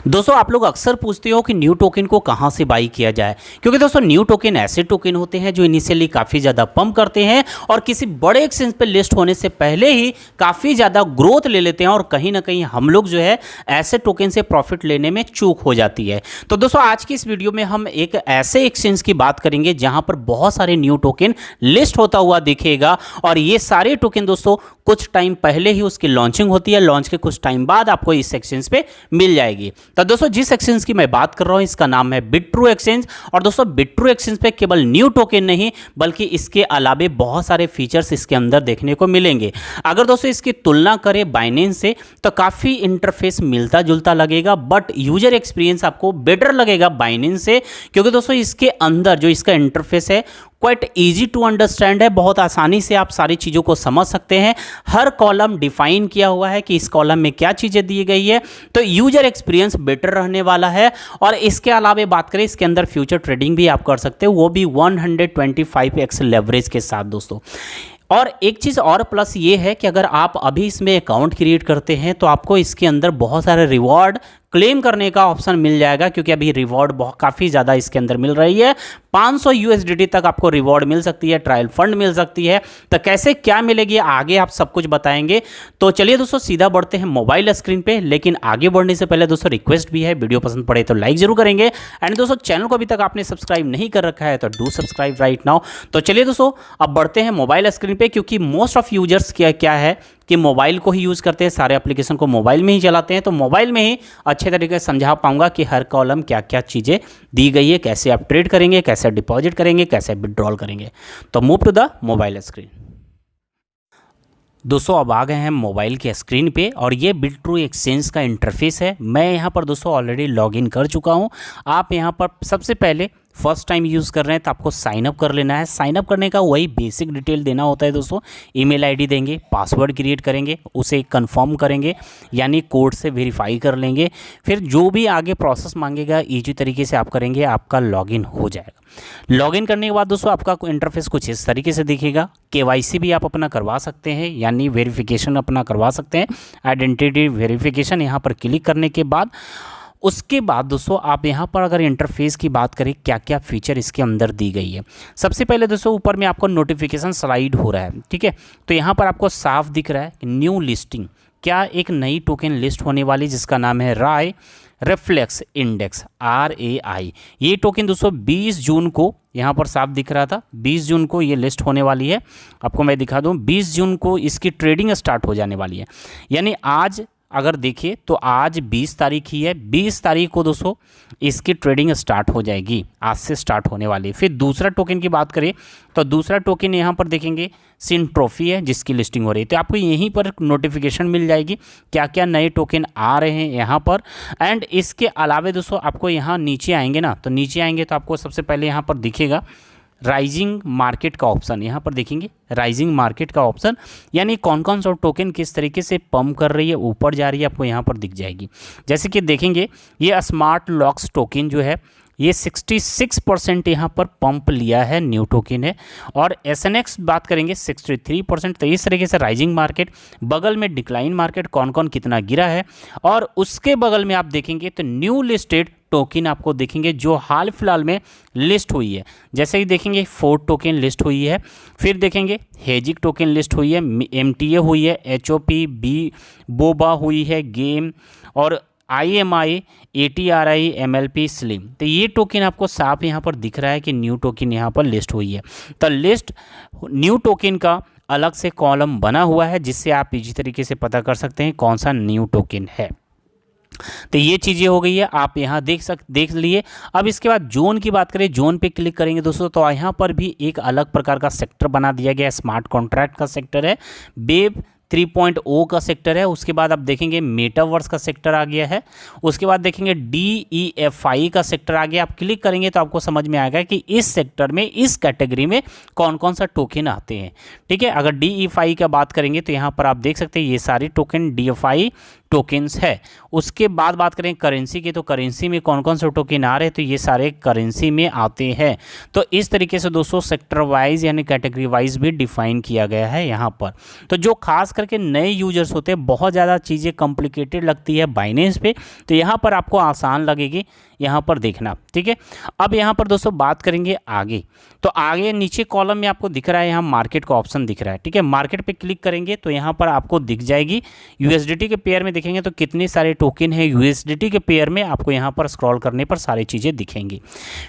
दोस्तों आप लोग अक्सर पूछते हो कि न्यू टोकन को कहां से बाई किया जाए, क्योंकि दोस्तों न्यू टोकन ऐसे टोकन होते हैं जो इनिशियली काफ़ी ज़्यादा पंप करते हैं और किसी बड़े एक्सचेंज पे लिस्ट होने से पहले ही काफ़ी ज़्यादा ग्रोथ ले लेते हैं और कहीं ना कहीं हम लोग जो है ऐसे टोकन से प्रॉफिट लेने में चूक हो जाती है। तो दोस्तों आज की इस वीडियो में हम एक ऐसे एक्सचेंज की बात करेंगे जहां पर बहुत सारे न्यू टोकन लिस्ट होता हुआ दिखेगा और ये सारे टोकन दोस्तों कुछ टाइम पहले ही उसकी लॉन्चिंग होती है, लॉन्च के कुछ टाइम बाद आपको इस एक्सचेंज पे मिल जाएगी। तो दोस्तों जिस एक्सचेंज की मैं बात कर रहा हूं इसका नाम है बिट्रू एक्सचेंज। और दोस्तों बिट्रू एक्सचेंज पे केवल न्यू टोकन नहीं बल्कि इसके अलावे बहुत सारे फीचर्स इसके अंदर देखने को मिलेंगे। अगर दोस्तों इसकी तुलना करें बाइनेंस से तो काफ़ी इंटरफेस मिलता जुलता लगेगा, बट यूजर एक्सपीरियंस आपको बेटर लगेगा बाइनेंस से, क्योंकि दोस्तों इसके अंदर जो इसका इंटरफेस है क्वाइट ईजी टू अंडरस्टैंड है। बहुत आसानी से आप सारी चीज़ों को समझ सकते हैं। हर कॉलम डिफाइन किया हुआ है कि इस कॉलम में क्या चीज़ें दी गई है, तो यूजर एक्सपीरियंस बेटर रहने वाला है। और इसके अलावा बात करें इसके अंदर फ्यूचर ट्रेडिंग भी आप कर सकते हो, वो भी 125x लेवरेज के साथ दोस्तों। और एक चीज़ और प्लस ये है कि अगर आप अभी इसमें अकाउंट क्रिएट करते हैं तो आपको इसके अंदर बहुत सारे रिवॉर्ड क्लेम करने का ऑप्शन मिल जाएगा, क्योंकि अभी रिवॉर्ड बहुत काफ़ी ज़्यादा इसके अंदर मिल रही है। 500 USDT तक आपको रिवॉर्ड मिल सकती है, ट्रायल फंड मिल सकती है। तो कैसे क्या मिलेगी आगे आप सब कुछ बताएंगे। तो चलिए दोस्तों सीधा बढ़ते हैं मोबाइल स्क्रीन पे, लेकिन आगे बढ़ने से पहले दोस्तों रिक्वेस्ट भी है, वीडियो पसंद पड़े तो लाइक जरूर करेंगे। एंड दोस्तों चैनल को अभी तक आपने सब्सक्राइब नहीं कर रखा है तो डू सब्सक्राइब राइट नाउ। तो चलिए दोस्तों अब बढ़ते हैं मोबाइल स्क्रीन पे, क्योंकि मोस्ट ऑफ यूजर्स क्या है कि मोबाइल को ही यूज़ करते हैं, सारे एप्लीकेशन को मोबाइल में ही चलाते हैं। तो मोबाइल में ही अच्छे तरीके से समझा पाऊंगा कि हर कॉलम क्या क्या चीज़ें दी गई है, कैसे आप ट्रेड करेंगे, कैसे डिपॉजिट करेंगे, कैसे विड्रॉल करेंगे। तो move to the mobile screen. दोस्तों अब आ गए हैं मोबाइल के स्क्रीन पे और ये बिट्रू एक्सचेंज का इंटरफेस है। मैं यहाँ पर दोस्तों ऑलरेडी लॉगिन कर चुका हूँ। आप यहाँ पर सबसे पहले फर्स्ट टाइम यूज़ कर रहे हैं तो आपको साइन अप कर लेना है। साइन अप करने का वही बेसिक डिटेल देना होता है दोस्तों। ईमेल आईडी देंगे, पासवर्ड क्रिएट करेंगे, उसे कंफर्म करेंगे यानी कोड से वेरीफाई कर लेंगे। फिर जो भी आगे प्रोसेस मांगेगा ईजी तरीके से आप करेंगे, आपका लॉगिन हो जाएगा। लॉगिन करने के बाद दोस्तों आपका इंटरफेस कुछ इस तरीके से दिखेगा। KYC भी आप अपना करवा सकते हैं, यानी वेरिफिकेशन अपना करवा सकते हैं, आइडेंटिटी वेरिफिकेशन। यहाँ पर क्लिक करने के बाद उसके बाद दोस्तों आप यहाँ पर अगर इंटरफेस की बात करें क्या क्या फीचर इसके अंदर दी गई है। सबसे पहले दोस्तों ऊपर में आपको नोटिफिकेशन स्लाइड हो रहा है, ठीक है। तो यहाँ पर आपको साफ दिख रहा है न्यू लिस्टिंग, क्या एक नई टोकन लिस्ट होने वाली जिसका नाम है राय रिफ्लेक्स इंडेक्स RAI। ये टोकन दोस्तों 20 जून को यहाँ पर साफ दिख रहा था, 20 जून को ये लिस्ट होने वाली है। आपको मैं दिखा दूँ, 20 जून को इसकी ट्रेडिंग स्टार्ट हो जाने वाली है। यानी आज अगर देखिए तो आज 20 तारीख ही है, 20 तारीख को दोस्तों इसकी ट्रेडिंग स्टार्ट हो जाएगी, आज से स्टार्ट होने वाली है। फिर दूसरा टोकन की बात करें तो दूसरा टोकन यहाँ पर देखेंगे सिंट्रोफी है जिसकी लिस्टिंग हो रही है। तो आपको यहीं पर नोटिफिकेशन मिल जाएगी क्या क्या नए टोकन आ रहे हैं यहाँ पर। एंड इसके अलावा दोस्तों आपको यहाँ नीचे आएंगे ना, तो नीचे आएंगे तो आपको सबसे पहले यहाँ पर दिखेगा राइजिंग मार्केट का ऑप्शन। यहाँ पर देखेंगे राइजिंग मार्केट का ऑप्शन, यानी कौन कौन सा टोकन किस तरीके से पंप कर रही है, ऊपर जा रही है, आपको यहाँ पर दिख जाएगी। जैसे कि देखेंगे ये स्मार्ट लॉक्स टोकन जो है ये 66% यहाँ पर पंप लिया है, न्यू टोकन है। और SNX बात करेंगे 63%। तो इस तरीके से राइजिंग मार्केट, बगल में डिक्लाइन मार्केट कौन कौन कितना गिरा है। और उसके बगल में आप देखेंगे तो न्यू लिस्टेड टोकन आपको देखेंगे जो हाल फिलहाल में लिस्ट हुई है। जैसे कि देखेंगे 4 टोकन लिस्ट हुई है, फिर देखेंगे हेजिक टोकन लिस्ट हुई है, MTA हुई है, HOP बोबा हुई है, गेम और IMI ATRI MLP स्लिम। तो ये टोकन आपको साफ यहाँ पर दिख रहा है कि न्यू टोकन यहाँ पर लिस्ट हुई है। तो लिस्ट न्यू टोकन का अलग से कॉलम बना हुआ है जिससे आप इजी तरीके से पता कर सकते हैं कौन सा न्यू टोकन है। तो ये चीज़ें हो गई है, आप यहाँ देख लिए। अब इसके बाद जोन की बात करें, जोन पे क्लिक करेंगे दोस्तों तो यहाँ पर भी एक अलग प्रकार का सेक्टर बना दिया गया है। स्मार्ट कॉन्ट्रैक्ट का सेक्टर है, वेब 3.0 का सेक्टर है। उसके बाद आप देखेंगे मेटावर्स का सेक्टर आ गया है। उसके बाद देखेंगे DEFI का सेक्टर आ गया। आप क्लिक करेंगे तो आपको समझ में आएगा कि इस सेक्टर में, इस कैटेगरी में कौन कौन सा टोकन आते हैं, ठीक है। अगर DEFI का बात करेंगे तो यहाँ पर आप देख सकते हैं ये सारे टोकन DEFI टोकन्स है। उसके बाद बात करें करेंसी की, तो करेंसी में कौन कौन से टोकन आ रहे हैं, तो ये सारे करेंसी में आते हैं। तो इस तरीके से दोस्तों सेक्टर वाइज यानी कैटेगरी वाइज भी डिफाइन किया गया है यहाँ पर। तो जो खास करके नए यूजर्स होते हैं, बहुत ज़्यादा चीज़ें कॉम्प्लिकेटेड लगती है बाइनेंस पे, तो यहाँ पर आपको आसान लगेगी यहाँ पर देखना, ठीक है। अब यहाँ पर दोस्तों बात करेंगे आगे, तो आगे नीचे कॉलम में आपको दिख रहा है यहाँ मार्केट का ऑप्शन दिख रहा है, ठीक है। मार्केट पे क्लिक करेंगे तो यहाँ पर आपको दिख जाएगी यूएसडीटी के पेयर में देखेंगे तो कितने सारे टोकन है यूएसडीटी के पेयर में, आपको यहाँ पर स्क्रॉल करने पर सारी चीज़ें दिखेंगी।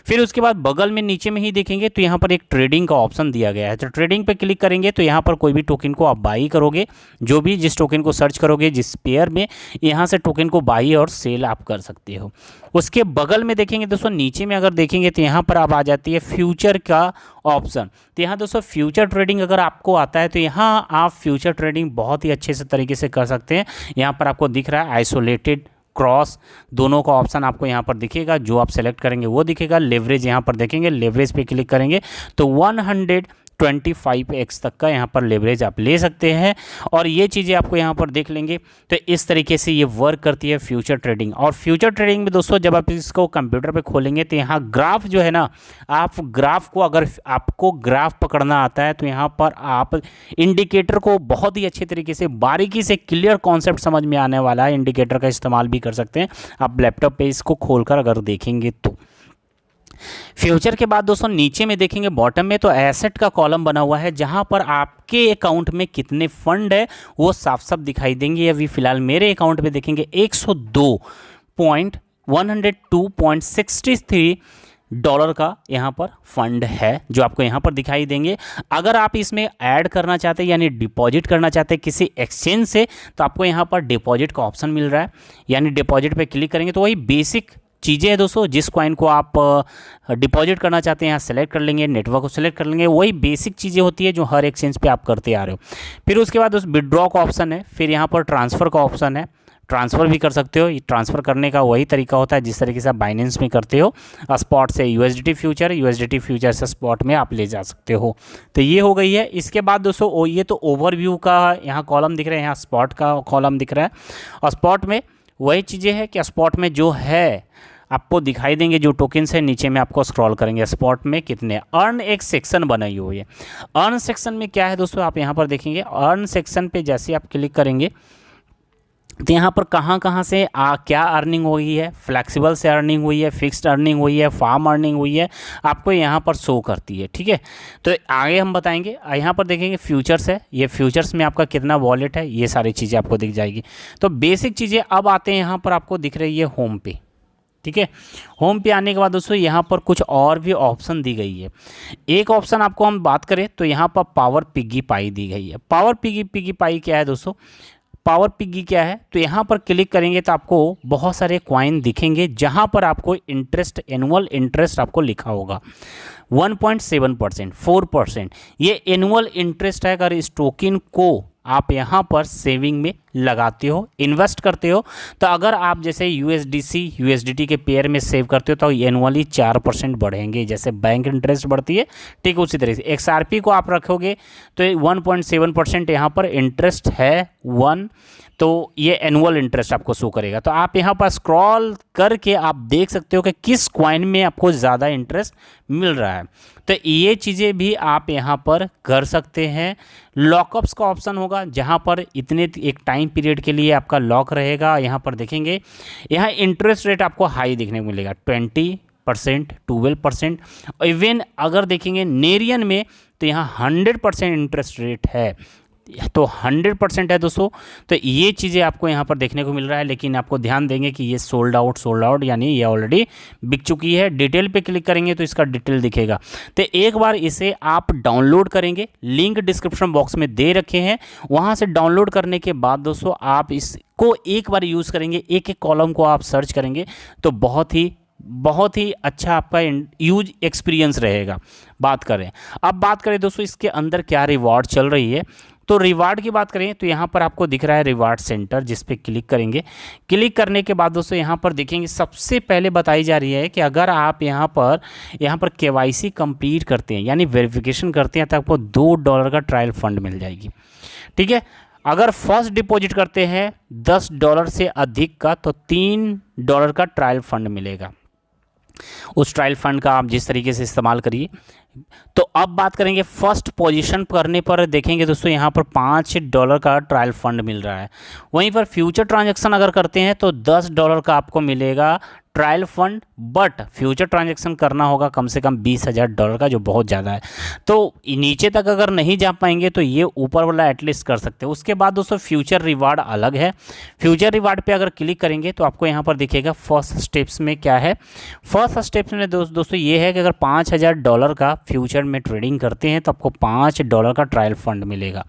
फिर उसके बाद बगल में नीचे में ही देखेंगे तो यहाँ पर एक ट्रेडिंग का ऑप्शन दिया गया है, तो ट्रेडिंग पे क्लिक करेंगे तो यहाँ पर कोई भी टोकन को आप बाई करोगे, जो भी जिस टोकन को सर्च करोगे जिस पेयर में, यहाँ से टोकन को बाई और सेल आप कर सकते हो। उसके बगल में देखेंगे दोस्तों नीचे में अगर देखेंगे तो यहाँ पर आप आ जाती है फ्यूचर का ऑप्शन। तो यहाँ दोस्तों फ्यूचर ट्रेडिंग अगर आपको आता है तो यहाँ आप फ्यूचर ट्रेडिंग बहुत ही अच्छे से तरीके से कर सकते हैं। यहाँ पर आपको दिख रहा है आइसोलेटेड, क्रॉस, दोनों का ऑप्शन आपको यहाँ पर दिखेगा, जो आप सेलेक्ट करेंगे वो दिखेगा। लेवरेज यहाँ पर देखेंगे, लेवरेज पे क्लिक करेंगे तो 125x तक का यहाँ पर लेवरेज आप ले सकते हैं। और ये चीज़ें आपको यहाँ पर देख लेंगे तो इस तरीके से ये वर्क करती है फ्यूचर ट्रेडिंग। और फ्यूचर ट्रेडिंग में दोस्तों जब आप इसको कंप्यूटर पे खोलेंगे तो यहाँ ग्राफ जो है ना, आप ग्राफ को, अगर आपको ग्राफ पकड़ना आता है तो यहाँ पर आप इंडिकेटर को बहुत ही अच्छे तरीके से बारीकी से क्लियर कॉन्सेप्ट समझ में आने वाला है, इंडिकेटर का इस्तेमाल भी कर सकते हैं आप लैपटॉप पे इसको खोलकर अगर देखेंगे तो। फ्यूचर के बाद दोस्तों नीचे में देखेंगे बॉटम में तो एसेट का कॉलम बना हुआ है, जहां पर आपके अकाउंट में कितने फंड है वो साफ साफ दिखाई देंगे। अभी फिलहाल मेरे अकाउंट में देखेंगे 102.63 डॉलर का यहाँ पर फंड है, जो आपको यहाँ पर दिखाई देंगे। अगर आप इसमें ऐड करना चाहते हैं यानी डिपॉजिट करना चाहते हैं किसी एक्सचेंज से, तो आपको यहाँ पर डिपॉजिट का ऑप्शन मिल रहा है, यानी डिपॉजिट पे क्लिक करेंगे तो वही बेसिक चीज़ें हैं दोस्तों, जिस कॉइन को आप डिपॉजिट करना चाहते हैं यहाँ सेलेक्ट कर लेंगे, नेटवर्क को सेलेक्ट कर लेंगे, वही बेसिक चीज़ें होती है जो हर एक्सचेंज पे आप करते आ रहे हो। फिर उसके बाद दोस्तों विड्रॉ का ऑप्शन है, फिर यहाँ पर ट्रांसफ़र का ऑप्शन है, ट्रांसफ़र भी कर सकते हो। ट्रांसफ़र करने का वही तरीका होता है जिस तरीके से आप बाइनेंस में करते हो, स्पॉट से यूएसडीटी फ्यूचर, यूएसडीटी फ्यूचर से स्पॉट में आप ले जा सकते हो। तो ये हो गई है। इसके बाद दोस्तों ये तो ओवरव्यू का यहाँ कॉलम दिख रहा है, यहाँ स्पॉट का कॉलम दिख रहा है। और स्पॉट में वही चीज़ें हैं कि स्पॉट में जो है आपको दिखाई देंगे जो टोकन्स है, नीचे में आपको स्क्रॉल करेंगे स्पॉट में कितने। अर्न एक सेक्शन बनाई हुई है, अर्न सेक्शन में क्या है दोस्तों, आप यहाँ पर देखेंगे अर्न सेक्शन पे जैसे आप क्लिक करेंगे तो यहाँ पर कहाँ से क्या अर्निंग हुई है, फ्लेक्सिबल से अर्निंग हुई है, फिक्स्ड अर्निंग हुई है, फार्म अर्निंग हुई है, आपको यहाँ पर शो करती है, ठीक है। तो आगे हम बताएंगे। यहाँ पर देखेंगे फ्यूचर्स है, ये फ्यूचर्स में आपका कितना वॉलेट है, ये सारी चीज़ें आपको दिख जाएगी। तो बेसिक चीज़ें अब आते हैं यहाँ पर आपको दिख रही है होम पे, ठीक है। होम पे आने के बाद दोस्तों यहाँ पर कुछ और भी ऑप्शन दी गई है। एक ऑप्शन आपको हम बात करें तो यहाँ पर पावर पिगी पाई दी गई है। पावर पिगी पाई क्या है दोस्तों, पावर पिगी क्या है, तो यहाँ पर क्लिक करेंगे तो आपको बहुत सारे कॉइन दिखेंगे, जहाँ पर आपको इंटरेस्ट, एनुअल इंटरेस्ट आपको लिखा होगा 1.7%, 4%। ये एनुअल इंटरेस्ट है। अगर इस टोकन को आप यहाँ पर सेविंग में लगाते हो, इन्वेस्ट करते हो, तो अगर आप जैसे यूएसडीटी के पेयर में सेव करते हो तो एनुअली 4% बढ़ेंगे, जैसे बैंक इंटरेस्ट बढ़ती है ठीक उसी तरह से। एक्सआरपी को आप रखोगे तो 1.7% यहाँ पर इंटरेस्ट है 1, तो ये एनुअल इंटरेस्ट आपको शो करेगा। तो आप यहाँ पर स्क्रॉल करके आप देख सकते हो कि किस कॉइन में आपको ज़्यादा इंटरेस्ट मिल रहा है। तो ये चीज़ें भी आप यहाँ पर कर सकते हैं। लॉकअप्स का ऑप्शन होगा, जहाँ पर इतने एक टाइम पीरियड के लिए आपका लॉक रहेगा। यहाँ पर देखेंगे, यहाँ इंटरेस्ट रेट आपको हाई देखने को मिलेगा 20%, 12%। इवन अगर देखेंगे नेरियन में तो यहाँ 100% इंटरेस्ट रेट है, तो 100% है दोस्तों। तो ये चीज़ें आपको यहाँ पर देखने को मिल रहा है, लेकिन आपको ध्यान देंगे कि ये सोल्ड आउट यानी ये ऑलरेडी बिक चुकी है। डिटेल पे क्लिक करेंगे तो इसका डिटेल दिखेगा। तो एक बार इसे आप डाउनलोड करेंगे, लिंक डिस्क्रिप्शन बॉक्स में दे रखे हैं, वहाँ से डाउनलोड करने के बाद दोस्तों आप इसको एक बार यूज़ करेंगे, एक एक कॉलम को आप सर्च करेंगे तो बहुत ही अच्छा आपका यूज एक्सपीरियंस रहेगा। बात करें दोस्तों इसके अंदर क्या रिवॉर्ड चल रही है, तो रिवार्ड की बात करें तो यहाँ पर आपको दिख रहा है रिवार्ड सेंटर, जिस पे क्लिक करेंगे। क्लिक करने के बाद दोस्तों यहाँ पर देखेंगे सबसे पहले बताई जा रही है कि अगर आप यहाँ पर केवाईसी कंप्लीट करते हैं यानी वेरिफिकेशन करते हैं तो आपको $2 का ट्रायल फंड मिल जाएगी, ठीक है। अगर फर्स्ट डिपॉजिट करते हैं $10 से अधिक का तो $3 का ट्रायल फंड मिलेगा। उस ट्रायल फंड का आप जिस तरीके से इस्तेमाल करिए। तो अब बात करेंगे फर्स्ट पोजीशन करने पर, देखेंगे दोस्तों यहाँ पर $5 का ट्रायल फंड मिल रहा है। वहीं पर फ्यूचर ट्रांजैक्शन अगर करते हैं तो $10 का आपको मिलेगा trial fund, but future transaction करना होगा कम से कम $20,000 का, जो बहुत ज़्यादा है। तो नीचे तक अगर नहीं जा पाएंगे तो ये ऊपर वाला एटलीस्ट कर सकते हैं। उसके बाद दोस्तों फ्यूचर रिवार्ड अलग है। फ्यूचर रिवार्ड पे अगर क्लिक करेंगे तो आपको यहाँ पर दिखेगा फर्स्ट स्टेप्स में क्या है। फर्स्ट स्टेप्स में दोस्तों ये है कि अगर $5,000 का फ्यूचर में ट्रेडिंग करते हैं तो आपको $5 का ट्रायल फंड मिलेगा,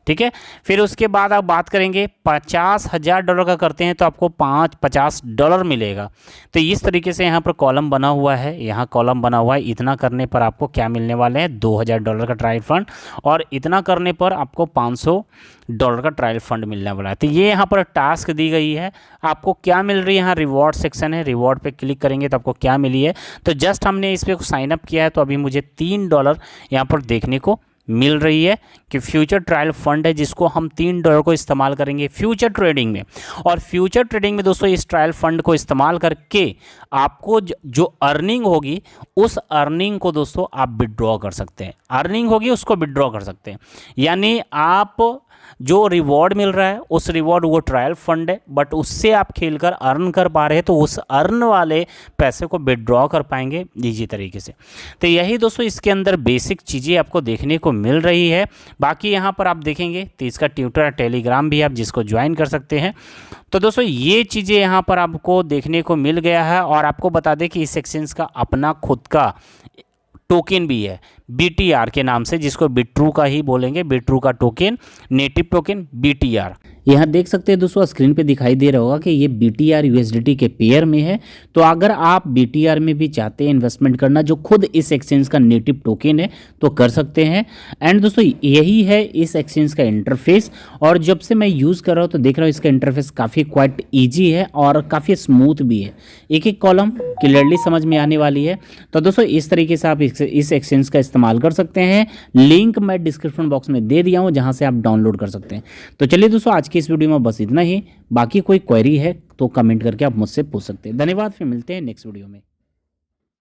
ठीक है। फिर उसके बाद आप बात करेंगे $50,000 का करते हैं तो आपको $50 मिलेगा। तो इस तरीके से यहाँ पर कॉलम बना हुआ है, यहाँ कॉलम बना हुआ है। इतना करने पर आपको क्या मिलने वाले हैं, $2,000 का ट्रायल फंड, और इतना करने पर आपको $500 का ट्रायल फंड मिलने वाला है। तो ये यहाँ पर टास्क दी गई है। आपको क्या मिल रही है, यहाँ रिवॉर्ड सेक्शन है, रिवॉर्ड पे क्लिक करेंगे तो आपको क्या मिली है। तो जस्ट हमने इस पर साइन अप किया है तो अभी मुझे $3 यहाँ पर देखने को मिल रही है कि फ्यूचर ट्रायल फंड है, जिसको हम $3 को इस्तेमाल करेंगे फ्यूचर ट्रेडिंग में। और फ्यूचर ट्रेडिंग में दोस्तों इस ट्रायल फंड को इस्तेमाल करके आपको जो अर्निंग होगी उस अर्निंग को दोस्तों आप विड्रॉ कर सकते हैं। अर्निंग होगी उसको विड्रॉ कर सकते हैं, यानी आप जो रिवॉर्ड मिल रहा है उस रिवॉर्ड वो ट्रायल फंड है, बट उससे आप खेलकर अर्न कर पा रहे हैं तो उस अर्न वाले पैसे को विड्रॉ कर पाएंगे इजी तरीके से। तो यही दोस्तों इसके अंदर बेसिक चीज़ें आपको देखने को मिल रही है। बाकी यहाँ पर आप देखेंगे तो इसका ट्विटर टेलीग्राम भी आप जिसको ज्वाइन कर सकते हैं। तो दोस्तों ये चीज़ें यहाँ पर आपको देखने को मिल गया है। और आपको बता दें कि इस एक्सचेंज का अपना खुद का टोकन भी है BTR के नाम से, जिसको बिट्रू का ही बोलेंगे, बिट्रू का टोकन, नेटिव टोकन BTR। यहाँ देख सकते हैं दोस्तों स्क्रीन पे दिखाई दे रहा होगा कि ये BTR USDT के पेयर में है। तो अगर आप BTR में भी चाहते हैं इन्वेस्टमेंट करना, जो खुद इस एक्सचेंज का नेटिव टोकन है, तो कर सकते हैं। एंड दोस्तों यही है इस एक्सचेंज का इंटरफेस। और जब से मैं यूज़ कर रहा हूँ तो देख रहा हूँ इसका इंटरफेस काफ़ी क्वाइट ईजी है और काफ़ी स्मूथ भी है। एक एक कॉलम क्लियरली समझ में आने वाली है। तो दोस्तों इस तरीके से आप इस एक्सचेंज का इस्तेमाल कर सकते हैं। लिंक मैं डिस्क्रिप्शन बॉक्स में दे दिया हूँ जहाँ से आप डाउनलोड कर सकते हैं। तो चलिए दोस्तों आज की इस वीडियो में बस इतना ही। बाकी कोई क्वेरी है तो कमेंट करके आप मुझसे पूछ सकते हैं। धन्यवाद, फिर मिलते हैं नेक्स्ट वीडियो में।